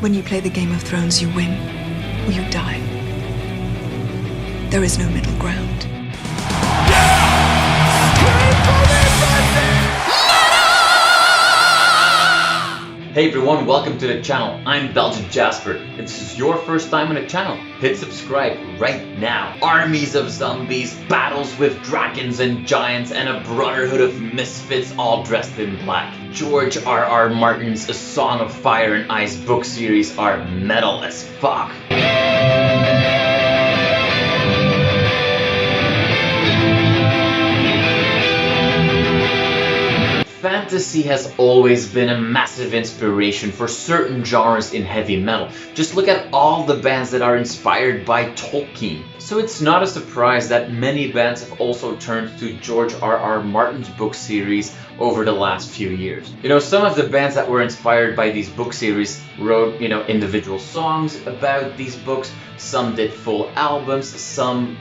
When you play the Game of Thrones, you win or you die. There is no middle ground. Hey everyone, welcome to the channel. I'm Belgian Jasper. If this is your first time on the channel, hit subscribe right now. Armies of zombies, battles with dragons and giants, and a brotherhood of misfits all dressed in black. George R.R. Martin's A Song of Fire and Ice book series are metal as fuck. Fantasy has always been a massive inspiration for certain genres in heavy metal. Just look at all the bands that are inspired by Tolkien. So it's not a surprise that many bands have also turned to George R.R. Martin's book series over the last few years. Some of the bands that were inspired by these book series wrote, individual songs about these books. Some did full albums, some,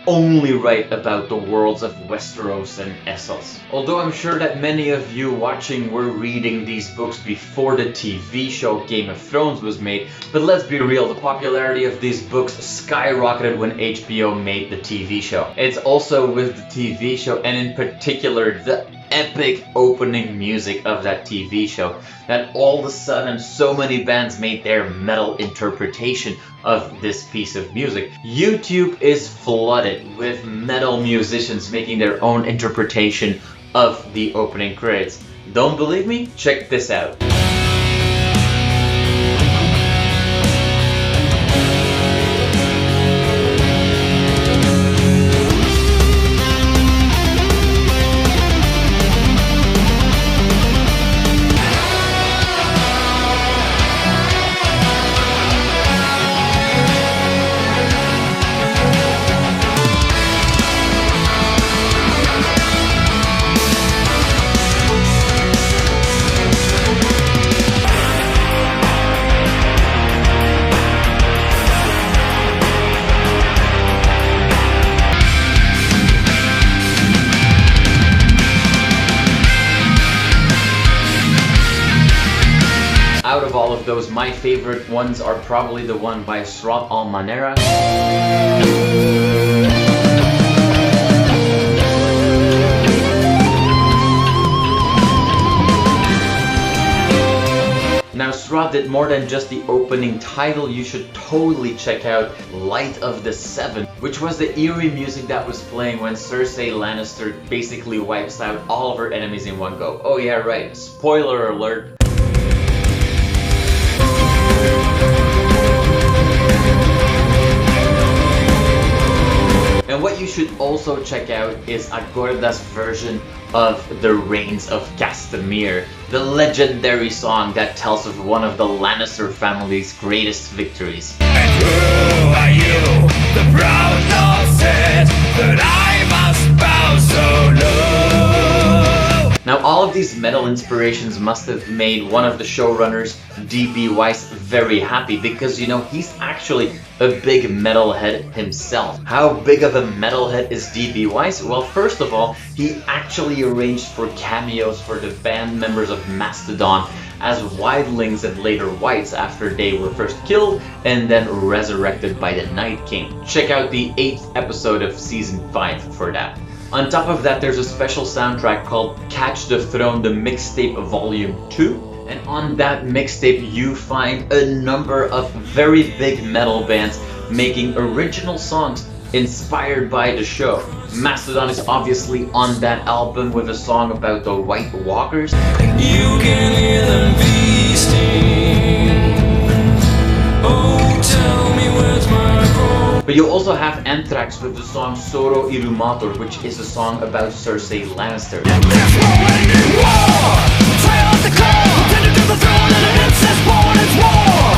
only write about the worlds of Westeros and Essos. Although I'm sure that many of you watching were reading these books before the TV show Game of Thrones was made, but let's be real, the popularity of these books skyrocketed when HBO made the TV show. It's also with the TV show, and in particular the epic opening music of that TV show, that all of a sudden so many bands made their metal interpretation of this piece of music. YouTube is flooded with metal musicians making their own interpretation of the opening credits. Don't believe me? Check this out. Out of all of those, my favorite ones are probably the one by Srot Al Manera. Now, Srot did more than just the opening title. You should totally check out Light of the Seven, which was the eerie music that was playing when Cersei Lannister basically wipes out all of her enemies in one go. Oh yeah, right, spoiler alert. And what you should also check out is Agorda's version of The Reigns of Castamere, the legendary song that tells of one of the Lannister family's greatest victories. And who are you, the proud North said, that I must bow so low? Now, all of these metal inspirations must have made one of the showrunners, D.B. Weiss, very happy because, he's actually a big metalhead himself. How big of a metalhead is D.B. Weiss? Well, first of all, he actually arranged for cameos for the band members of Mastodon as wildlings and later wights after they were first killed and then resurrected by the Night King. Check out the 8th episode of Season 5 for that. On top of that, there's a special soundtrack called Catch the Throne, the Mixtape Volume 2. And on that mixtape, you find a number of very big metal bands making original songs inspired by the show. Mastodon is obviously on that album with a song about the White Walkers. You can hear them feasting. Oh, tell me where's my gold. But you also have Anthrax with the song Soro Irumator, which is a song about Cersei Lannister. There's no ending war. Trail of the claw, tended to the throne, and an incest born is war.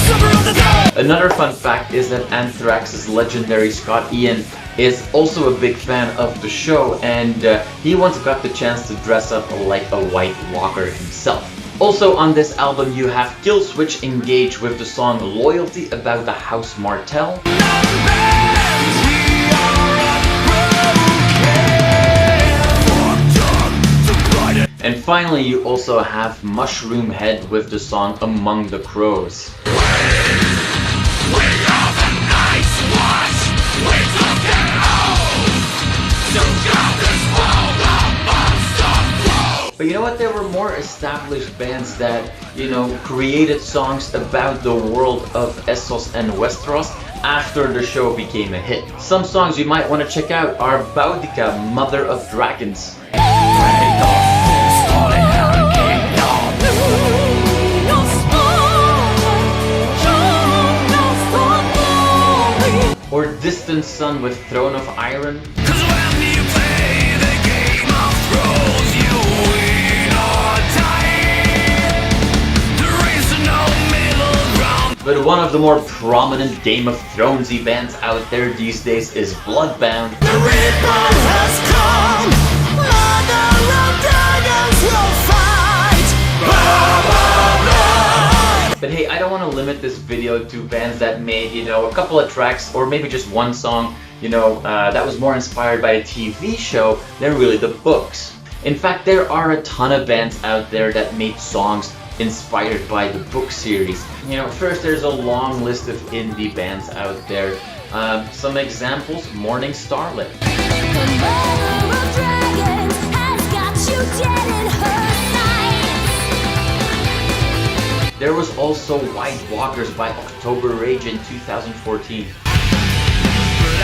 Silver of the dawn. Another fun fact is that Anthrax's legendary Scott Ian is also a big fan of the show, and he once got the chance to dress up like a White Walker himself. Also on this album you have Killswitch engage with the song Loyalty about the House Martell. And finally, you also have Mushroom Head with the song Among the Crows. We are the nice ones. We took it all. Together's world amongst the crows. But you know what? There were more established bands that, you know, created songs about the world of Essos and Westeros after the show became a hit. Some songs you might want to check out are Boudica, Mother of Dragons. Or Distant Sun with Throne of Iron. Cause when you play the game of thrones, you win or die. There is no middle ground. But one of the more prominent Game of Thronesy bands out there these days is Bloodbound. The Reaper has come. Mother of dragons will fight. But hey, I don't want to limit this video to bands that made, you know, a couple of tracks or maybe just one song, you know, that was more inspired by a TV show than really the books. In fact, there are a ton of bands out there that made songs inspired by the book series. You know, first there's a long list of indie bands out there. Some examples: Morning Starlet. The mother of dragons has got you dead in her sights. There was also White Walkers by October Rage in 2014. But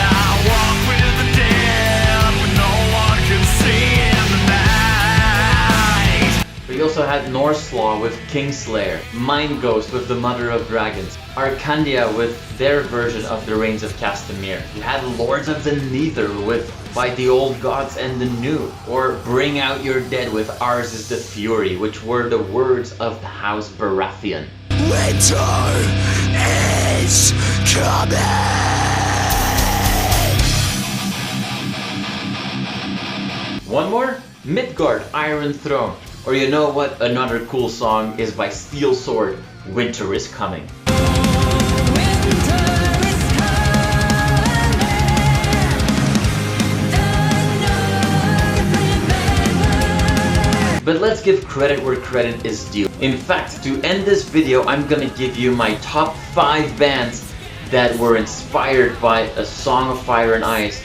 I walk with the dead when no one can see in the night. We also had Norslaw with Kingslayer, Mind Ghost with the Mother of Dragons, Arcandia with their version of the Reigns of Castamere. You had Lords of the Nether with By the Old Gods and the New, or Bring Out Your Dead with Ours is the Fury, which were the words of the House Baratheon. Winter is coming. One more? Midgard, Iron Throne. Or you know what? Another cool song is by Steel Sword, Winter is Coming. But let's give credit where credit is due. In fact, to end this video, I'm gonna give you my top 5 bands that were inspired by A Song of Fire and Ice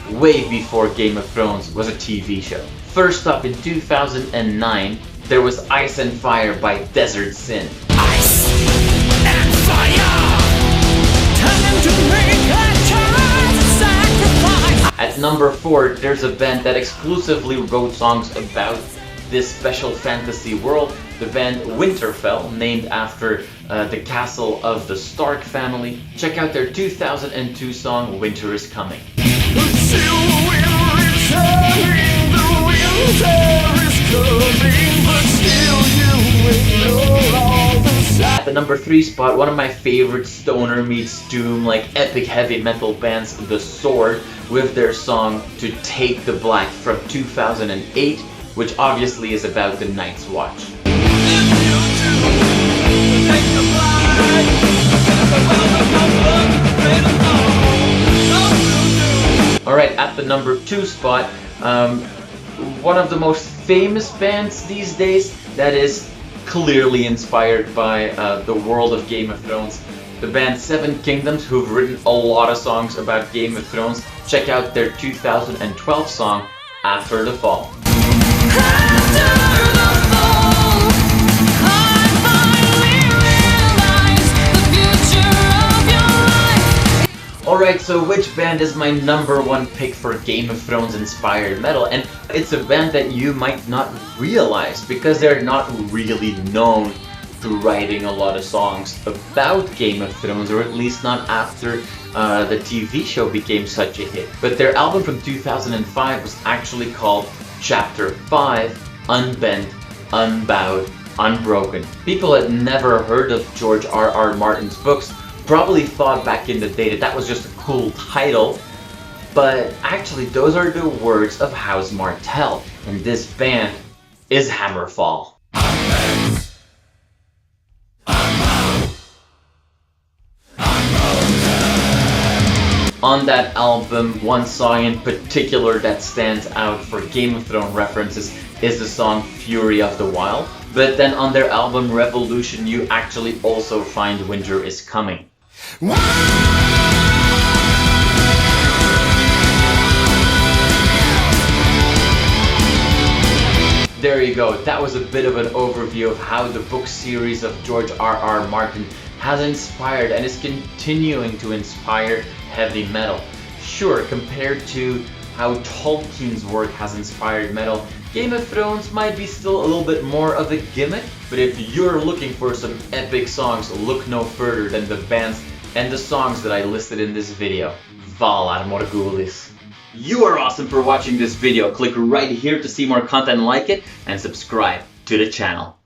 way before Game of Thrones was a TV show. First up, in 2009, there was Ice and Fire by Desert Sin. Ice and fire. Tell them to make a choice and sacrifice. At number 4, there's a band that exclusively wrote songs about this special fantasy world, the band Winterfell, named after the castle of the Stark family. Check out their 2002 song, Winter is Coming. At the number 3 spot, one of my favorite stoner meets doom, like epic heavy metal bands, The Sword, with their song To Take the Black from 2008, which obviously is about the Night's Watch. Alright, at the number 2 spot, one of the most famous bands these days that is clearly inspired by the world of Game of Thrones. The band Seven Kingdoms, who've written a lot of songs about Game of Thrones. Check out their 2012 song, After the Fall. Alright, so which band is my number 1 pick for Game of Thrones inspired metal? And it's a band that you might not realize because they're not really known for writing a lot of songs about Game of Thrones, or at least not after the TV show became such a hit. But their album from 2005 was actually called Chapter 5, Unbent, Unbowed, Unbroken. People had never heard of George R.R. Martin's books, probably thought back in the day that that was just a cool title, but actually those are the words of House Martell, and this band is Hammerfall. On that album, one song in particular that stands out for Game of Thrones references is the song Fury of the Wild, but then on their album Revolution you actually also find Winter is Coming. There you go, that was a bit of an overview of how the book series of George R.R. Martin has inspired and is continuing to inspire heavy metal. Sure, compared to how Tolkien's work has inspired metal, Game of Thrones might be still a little bit more of a gimmick, but if you're looking for some epic songs, look no further than the bands and the songs that I listed in this video. Valar Morghulis. You are awesome for watching this video. Click right here to see more content like it and subscribe to the channel.